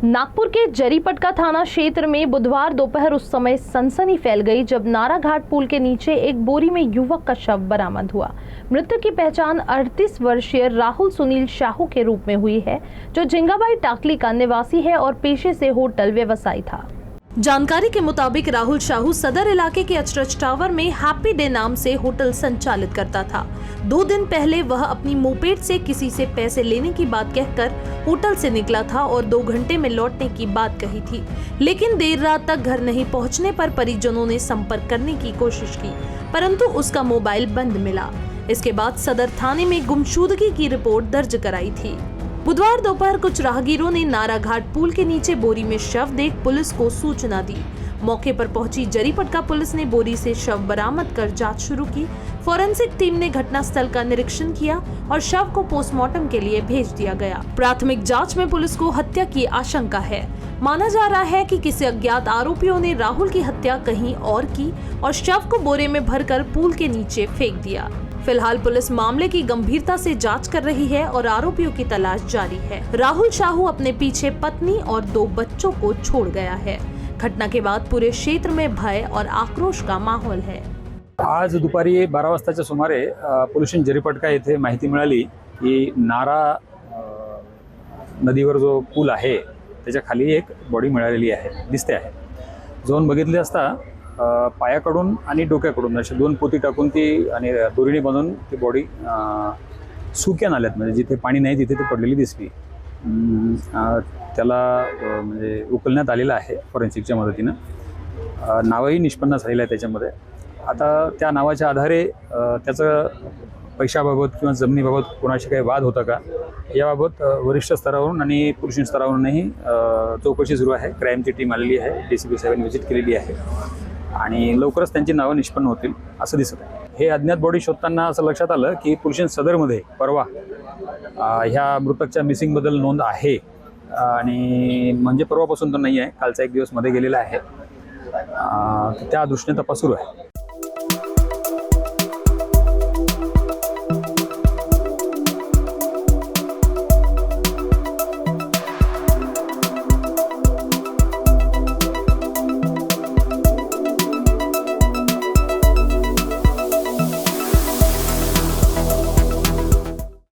नागपुर के जरीपटका थाना क्षेत्र में बुधवार दोपहर उस समय सनसनी फैल गई जब नाराघाट पुल के नीचे एक बोरी में युवक का शव बरामद हुआ। मृतक की पहचान 38 वर्षीय राहुल सुनील शाहू के रूप में हुई है, जो झिंगाबाई टाकली का निवासी है और पेशे से होटल व्यवसायी था। जानकारी के मुताबिक राहुल शाहू सदर इलाके के अचरज टावर में हैप्पी डे नाम से होटल संचालित करता था। 2 दिन पहले वह अपनी मोपेड से किसी से पैसे लेने की बात कहकर होटल से निकला था और 2 घंटे में लौटने की बात कही थी, लेकिन देर रात तक घर नहीं पहुंचने पर परिजनों ने संपर्क करने की कोशिश की, परंतु उसका मोबाइल बंद मिला। इसके बाद सदर थाने में गुमशुदगी की रिपोर्ट दर्ज कराई थी। बुधवार दोपहर कुछ राहगीरों ने नाराघाट पुल के नीचे बोरी में शव देख पुलिस को सूचना दी। मौके पर पहुंची जरीपटका पुलिस ने बोरी से शव बरामद कर जांच शुरू की। फोरेंसिक टीम ने घटनास्थल का निरीक्षण किया और शव को पोस्टमार्टम के लिए भेज दिया गया। प्राथमिक जांच में पुलिस को हत्या की आशंका है। माना जा रहा है कि किसी अज्ञात आरोपियों ने राहुल की हत्या कहीं और की और शव को बोरे में भरकर पुल के नीचे फेंक दिया। फिलहाल पुलिस मामले की गंभीरता से जांच कर रही है और आरोपियों की तलाश जारी है। राहुल शाहू अपने पीछे पत्नी और 2 बच्चों को छोड़ गया है। घटना के बाद पूरे क्षेत्र में भय और आक्रोश का माहौल है। आज दुपारी 12 वाजताच्या सुमारे पोलीस स्टेशन जरीपटका येथे माहिती मिळाली की नारा नदीवर जो पूल आहे त्याच्या खाली एक बॉडी मिळालेली आहे, दिसते आहे। जाऊन बघितले असता पायाकडून आणि डोक्याकडून असे 2 पोती टाकून ती आणि दोरीने बांधून ती बॉडी सुक्या नाल्यात, म्हणजे जिथे पाणी नाही तिथे ती पडलेली दिसली। त्याला म्हणजे उकलण्यात आलेलं आहे फॉरेन्सिकच्या मदतीनं। नावही निष्पन्न झालेलं आहे त्याच्यामध्ये। आता त्या नावाच्या आधारे त्याचं पैशाबाबत किंवा जमिनीबाबत कोणाशी काही वाद होता का याबाबत वरिष्ठ स्तरावरून आणि पोलीस स्तरावरूनही चौकशी सुरू आहे। क्राईमची टीम आलेली आहे, DCP साहेबांनी व्हिजिट केलेली आहे आणि लवकरच त्यांची नावं निष्पन्न होतील असं दिसत आहे। हे अज्ञात बॉडी शोधताना असं लक्षात आलं की पोलीस सदरमध्ये परवा ह्या मृतकच्या मिसिंगबद्दल नोंद आहे आणि म्हणजे परवापासून तर नाही आहे, कालचा 1 दिवस मध्ये गेलेला आहे। त्या दृष्टीने तपास सुरू आहे।